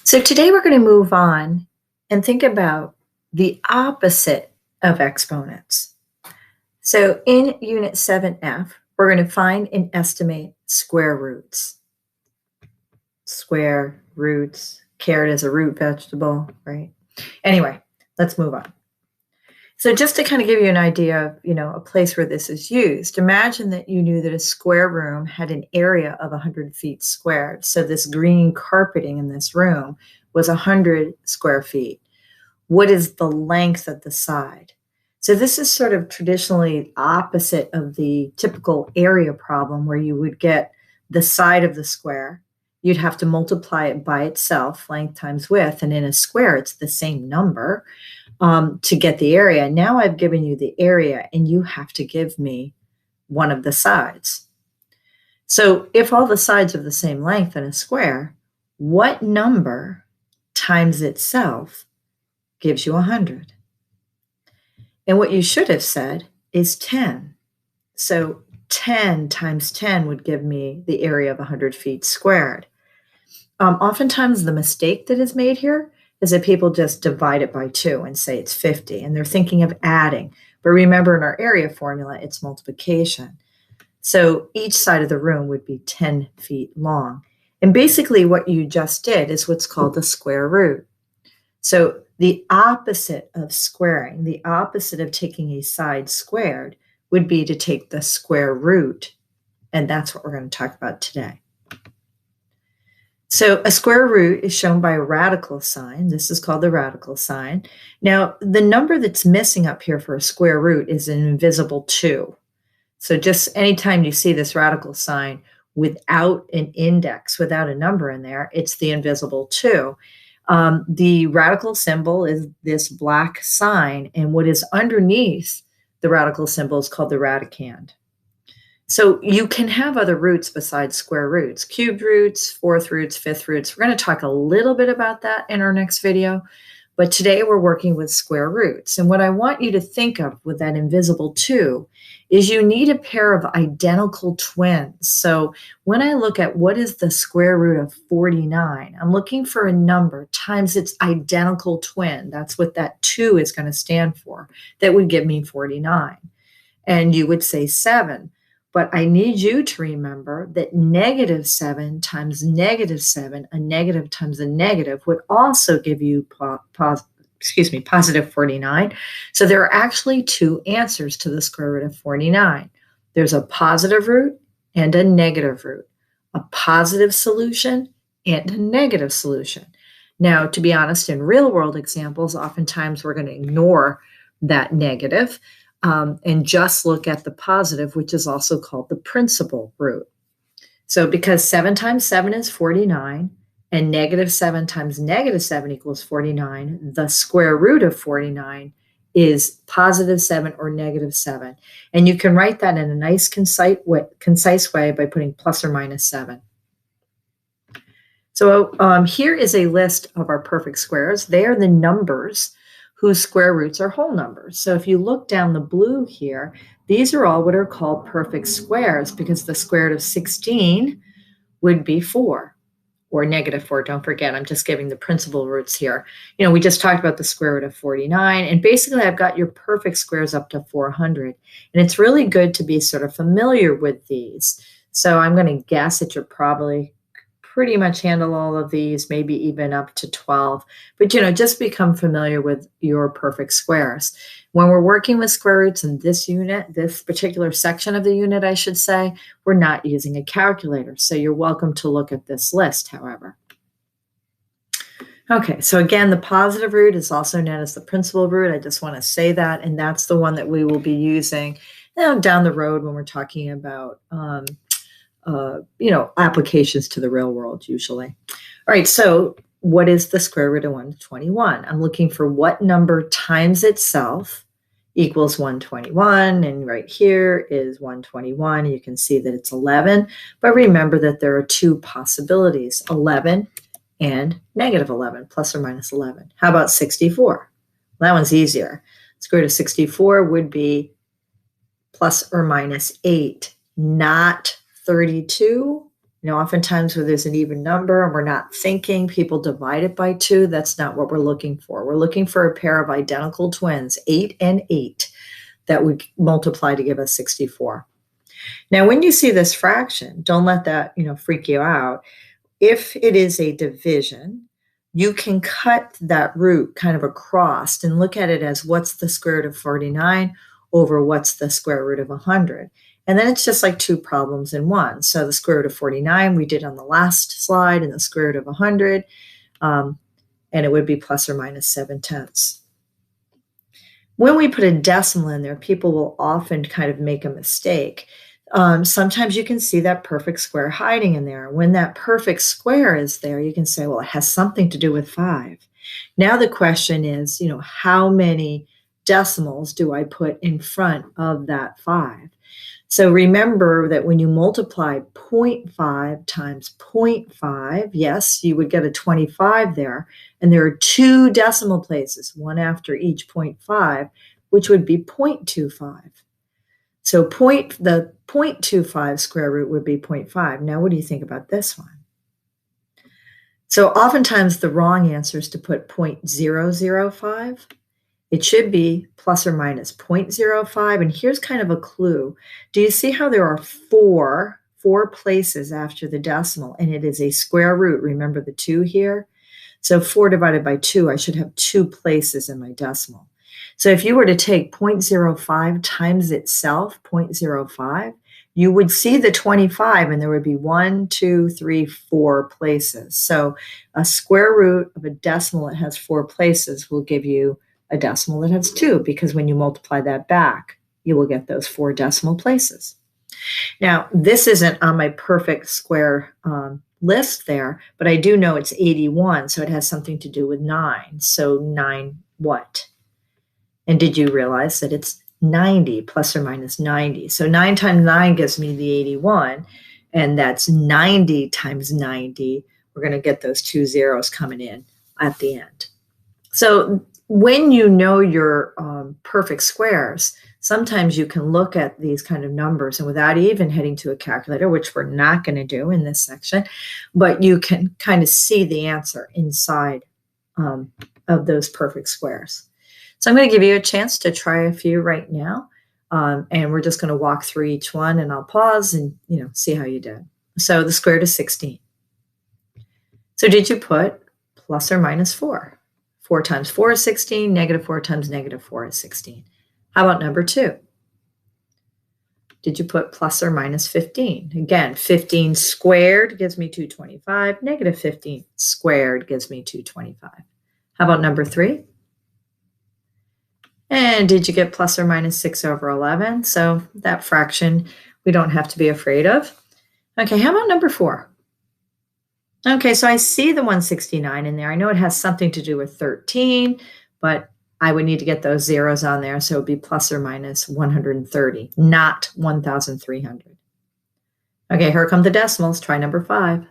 So today we're going to move on and think about the opposite of exponents. So in Unit 7F, we're going to find and estimate square roots. Square roots, carrot is a root vegetable, right? Anyway, let's move on. So just to kind of give you an idea of, a place where this is used, imagine that you knew that a square room had an area of 100 feet squared. So this green carpeting in this room was 100 square feet. What is the length of the side? So this is sort of traditionally opposite of the typical area problem where you would get the side of the square. You'd have to multiply it by itself, length times width, and in a square, it's the same number to get the area. Now I've given you the area, and you have to give me one of the sides. So if all the sides are the same length in a square, what number times itself gives you 100? And what you should have said is 10. So 10 times 10 would give me the area of 100 feet squared. Oftentimes the mistake that is made here is that people just divide it by 2 and say it's 50, and they're thinking of adding. But remember, in our area formula, it's multiplication. So each side of the room would be 10 feet long. And basically what you just did is what's called the square root. So the opposite of squaring, the opposite of taking a side squared, would be to take the square root, and that's what we're going to talk about today. So a square root is shown by a radical sign. This is called the radical sign. Now, the number that's missing up here for a square root is an invisible 2. So just anytime you see this radical sign without an index, without a number in there, it's the invisible 2. The radical symbol is this black sign, and what is underneath the radical symbol is called the radicand. So you can have other roots besides square roots, cubed roots, fourth roots, fifth roots. We're going to talk a little bit about that in our next video, but today we're working with square roots. And what I want you to think of with that invisible 2 is you need a pair of identical twins. So when I look at what is the square root of 49, I'm looking for a number times its identical twin. That's what that 2 is going to stand for. That would give me 49. And you would say 7. But I need you to remember that -7 times -7, a negative times a negative, would also give you positive 49. So there are actually 2 answers to the square root of 49. There's a positive root and a negative root, a positive solution and a negative solution. Now, to be honest, in real world examples, oftentimes we're going to ignore that negative and just look at the positive, which is also called the principal root. So because 7 times 7 is 49, and -7 times -7 equals 49, the square root of 49 is +7 or -7. And you can write that in a nice, concise way by putting plus or minus 7. So here is a list of our perfect squares. They are the numbers whose square roots are whole numbers. So if you look down the blue here, these are all what are called perfect squares because the square root of 16 would be 4 or -4. Don't forget, I'm just giving the principal roots here. We just talked about the square root of 49, and basically I've got your perfect squares up to 400. And it's really good to be sort of familiar with these. So I'm going to guess that you're probably pretty much handle all of these, maybe even up to 12. But, just become familiar with your perfect squares. When we're working with square roots in this unit, this particular section of the unit, I should say, we're not using a calculator. So you're welcome to look at this list, however. Okay, so again, the positive root is also known as the principal root. I just want to say that, and that's the one that we will be using down the road when we're talking about applications to the real world usually. All right, so what is the square root of 121? I'm looking for what number times itself equals 121, and right here is 121. You can see that it's 11, but remember that there are 2 possibilities, 11 and -11, plus or minus 11. How about 64? That one's easier. Square root of 64 would be plus or minus 8, not 32 Oftentimes when there's an even number and we're not thinking, people divide it by 2. That's not what we're looking for. We're looking for a pair of identical twins, 8 and 8, that would multiply to give us 64. Now, when you see this fraction, don't let that, freak you out. If it is a division, you can cut that root kind of across and look at it as what's the square root of 49 over what's the square root of 100. And then it's just like 2 problems in one. So the square root of 49 we did on the last slide, and the square root of 100, and it would be plus or minus 7/10. When we put a decimal in there, people will often kind of make a mistake. Sometimes you can see that perfect square hiding in there. When that perfect square is there, you can say, well, it has something to do with 5. Now the question is, how many decimals do I put in front of that 5? So remember that when you multiply 0.5 times 0.5, yes, you would get a 25 there. And there are 2 decimal places, one after each 0.5, which would be 0.25. So the 0.25 square root would be 0.5. Now, what do you think about this one? So oftentimes the wrong answer is to put 0.005. It should be plus or minus 0.05. And here's kind of a clue. Do you see how there are four places after the decimal, and it is a square root? Remember the 2 here? So 4 divided by 2, I should have 2 places in my decimal. So if you were to take 0.05 times itself, 0.05, you would see the 25, and there would be 1, 2, 3, 4 places. So a square root of a decimal that has 4 places will give you a decimal that has 2, because when you multiply that back, you will get those 4 decimal places. Now, this isn't on my perfect square list there, but I do know it's 81, so it has something to do with 9. So 9 what? And did you realize that it's 90 plus or minus 90? So 9 times 9 gives me the 81, and that's 90 times 90. We're going to get those 2 zeros coming in at the end. So when you know your perfect squares, sometimes you can look at these kind of numbers and without even heading to a calculator, which we're not going to do in this section, but you can kind of see the answer inside of those perfect squares. So I'm going to give you a chance to try a few right now, and we're just going to walk through each one, and I'll pause and see how you did. So the square root of 16. So did you put plus or minus 4? 4 times 4 is 16, negative 4 times negative 4 is 16. How about number 2? Did you put plus or minus 15? Again, 15 squared gives me 225. Negative 15 squared gives me 225. How about number 3? And did you get plus or minus 6 over 11? So that fraction we don't have to be afraid of. Okay, how about number 4? Okay, so I see the 169 in there. I know it has something to do with 13, but I would need to get those zeros on there, so it would be plus or minus 130, not 1,300. Okay, here come the decimals. Try number 5.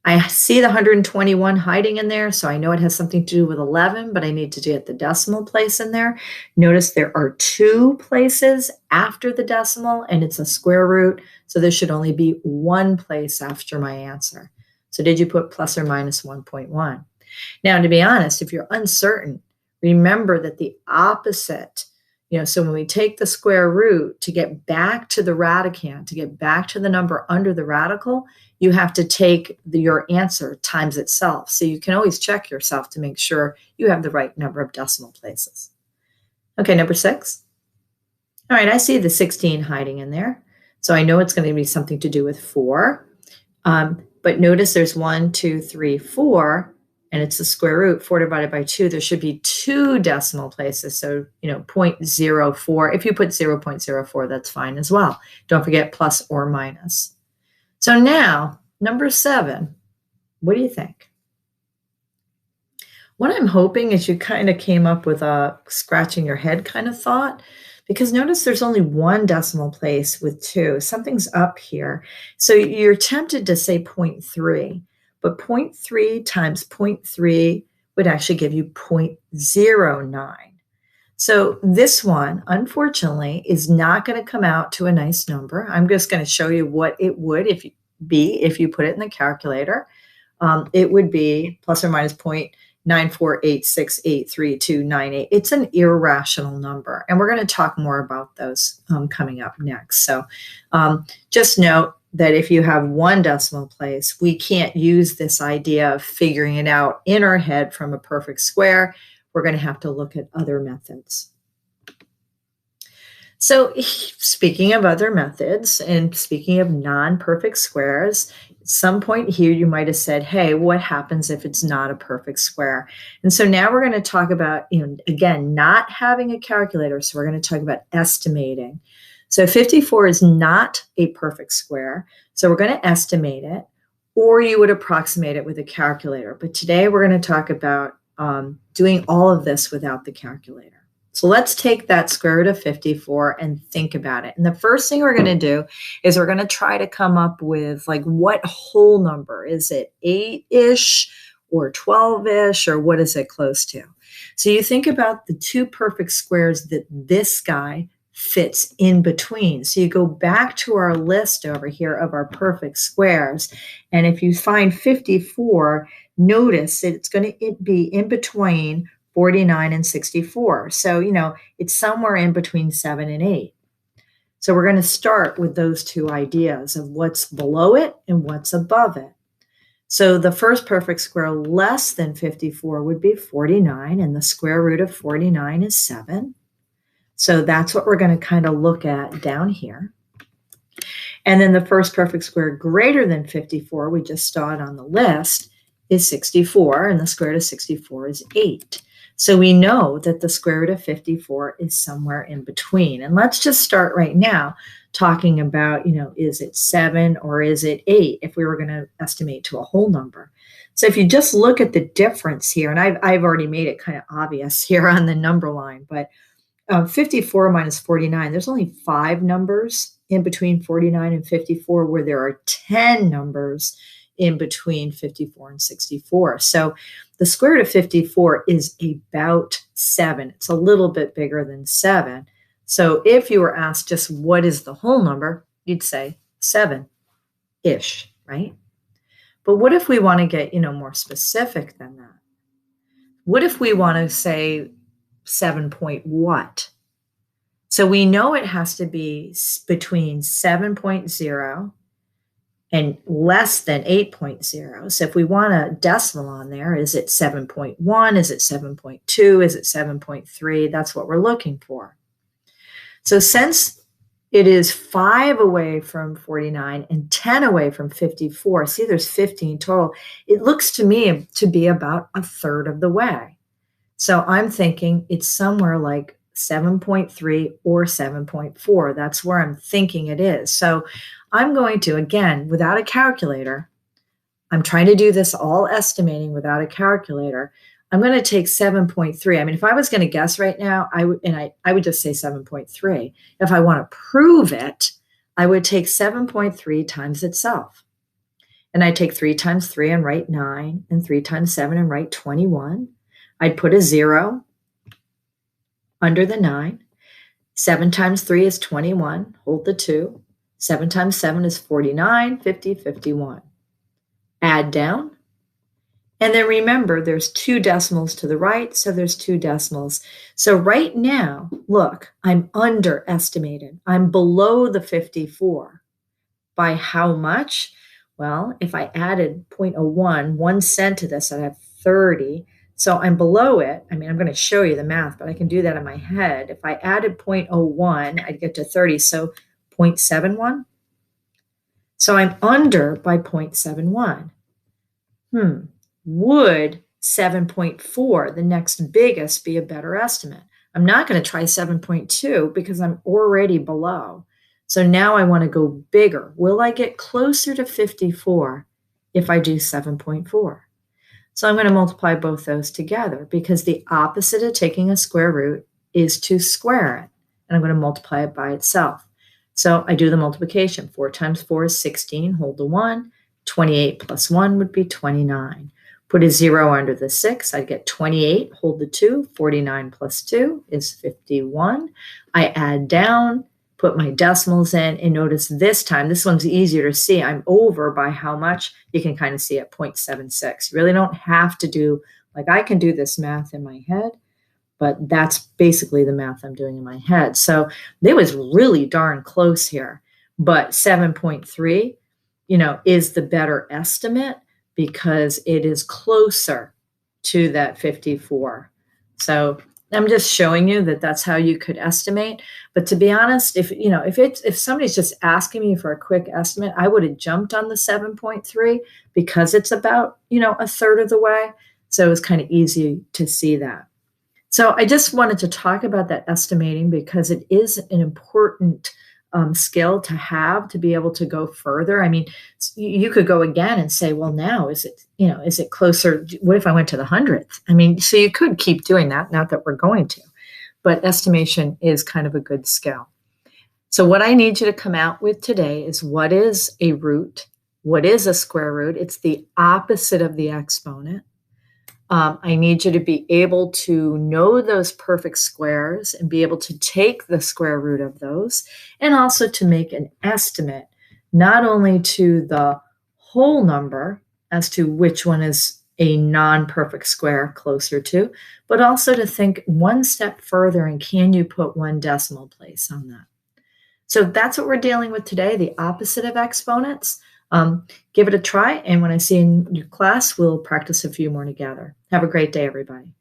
I see the 121 hiding in there, so I know it has something to do with 11, but I need to get the decimal place in there. Notice there are 2 places after the decimal, and it's a square root, so there should only be 1 place after my answer. So did you put plus or minus 1.1? Now, to be honest, if you're uncertain, remember that the opposite, so when we take the square root to get back to the radicand, to get back to the number under the radical, you have to take your answer times itself. So you can always check yourself to make sure you have the right number of decimal places. Okay, number 6. All right, I see the 16 hiding in there. So I know it's going to be something to do with 4. But notice there's 1, 2, 3, 4, and it's the square root. 4 divided by 2, there should be 2 decimal places. So, 0.04. If you put 0.04, that's fine as well. Don't forget plus or minus. So now, number 7, what do you think? What I'm hoping is you kind of came up with a scratching your head kind of thought, because notice there's only 1 decimal place with 2. Something's up here. So you're tempted to say 0.3, but 0.3 times 0.3 would actually give you 0.09. So this one, unfortunately, is not going to come out to a nice number. I'm just going to show you what it would if be if you put it in the calculator. It would be plus or minus 0.948683298. It's an irrational number, and we're going to talk more about those coming up next. So just note that if you have one decimal place, we can't use this idea of figuring it out in our head from a perfect square. We're going to have to look at other methods. So speaking of other methods and speaking of non-perfect squares, at some point here you might have said, hey, what happens if it's not a perfect square? And so now we're going to talk about, again, not having a calculator. So we're going to talk about estimating. So 54 is not a perfect square. So we're going to estimate it, or you would approximate it with a calculator. But today we're going to talk about doing all of this without the calculator. So let's take that square root of 54 and think about it. And the first thing we're going to do is we're going to try to come up with like what whole number. Is it 8-ish or 12-ish, or what is it close to? So you think about the two perfect squares that this guy fits in between. So you go back to our list over here of our perfect squares. And if you find 54, notice that it's going to be in between 49 and 64. So, it's somewhere in between 7 and 8. So we're going to start with those two ideas of what's below it and what's above it. So the first perfect square less than 54 would be 49, and the square root of 49 is 7. So that's what we're going to kind of look at down here. And then the first perfect square greater than 54, we just saw it on the list, is 64, and the square root of 64 is 8. So we know that the square root of 54 is somewhere in between. And let's just start right now talking about, is it 7 or is it 8 if we were going to estimate to a whole number? So if you just look at the difference here, and I've already made it kind of obvious here on the number line, but 54 minus 49, there's only 5 numbers in between 49 and 54, where there are 10 numbers in between 54 and 64. So the square root of 54 is about 7. It's a little bit bigger than 7. So if you were asked just what is the whole number, you'd say 7-ish, right? But what if we want to get, more specific than that? What if we want to say 7 point what? So we know it has to be between 7.0 and less than 8.0. So if we want a decimal on there, is it 7.1? Is it 7.2? Is it 7.3? That's what we're looking for. So since it is 5 away from 49 and 10 away from 54, see there's 15 total, it looks to me to be about a third of the way. So I'm thinking it's somewhere like 7.3 or 7.4. That's where I'm thinking it is. So I'm going to, again, without a calculator, I'm trying to do this all estimating without a calculator. I'm going to take 7.3. I mean, if I was going to guess right now, I would just say 7.3. If I want to prove it, I would take 7.3 times itself. And I take 3 times 3 and write 9, and 3 times 7 and write 21. I'd put a 0 under the 9. 7 times 3 is 21. Hold the 2. 7 times 7 is 49, 50, 51. Add down. And then remember, there's 2 decimals to the right, so there's 2 decimals. So right now, look, I'm underestimated. I'm below the 54. By how much? Well, if I added 0.01, 1 cent to this, I'd have 30. So I'm below it. I mean, I'm going to show you the math, but I can do that in my head. If I added 0.01, I'd get to 30. So 0.71. So I'm under by 0.71. Would 7.4, the next biggest, be a better estimate? I'm not going to try 7.2 because I'm already below. So now I want to go bigger. Will I get closer to 54 if I do 7.4? So I'm going to multiply both those together, because the opposite of taking a square root is to square it. And I'm going to multiply it by itself. So I do the multiplication. 4 times 4 is 16. Hold the 1. 28 plus 1 would be 29. Put a 0 under the 6. I'd get 28. Hold the 2. 49 plus 2 is 51. I add down. put my decimals in, and notice this time, this one's easier to see. I'm over by how much? You can kind of see at 0.76. You really don't have to do, like I can do this math in my head, but that's basically the math I'm doing in my head. So it was really darn close here, but 7.3, is the better estimate because it is closer to that 54. So I'm just showing you that that's how you could estimate. But to be honest, if somebody's just asking me for a quick estimate, I would have jumped on the 7.3 because it's about, a third of the way. So it was kind of easy to see that. So I just wanted to talk about that estimating because it is an important skill to have to be able to go further. I mean, you could go again and say, well, now is it closer? What if I went to the 100th? I mean, so you could keep doing that, not that we're going to, but estimation is kind of a good skill. So what I need you to come out with today is what is a root? What is a square root? It's the opposite of the exponent. I need you to be able to know those perfect squares and be able to take the square root of those, and also to make an estimate, not only to the whole number as to which one is a non-perfect square closer to, but also to think one step further and can you put one decimal place on that? So that's what we're dealing with today, the opposite of exponents. Give it a try, and when I see you in your class, we'll practice a few more together. Have a great day, everybody.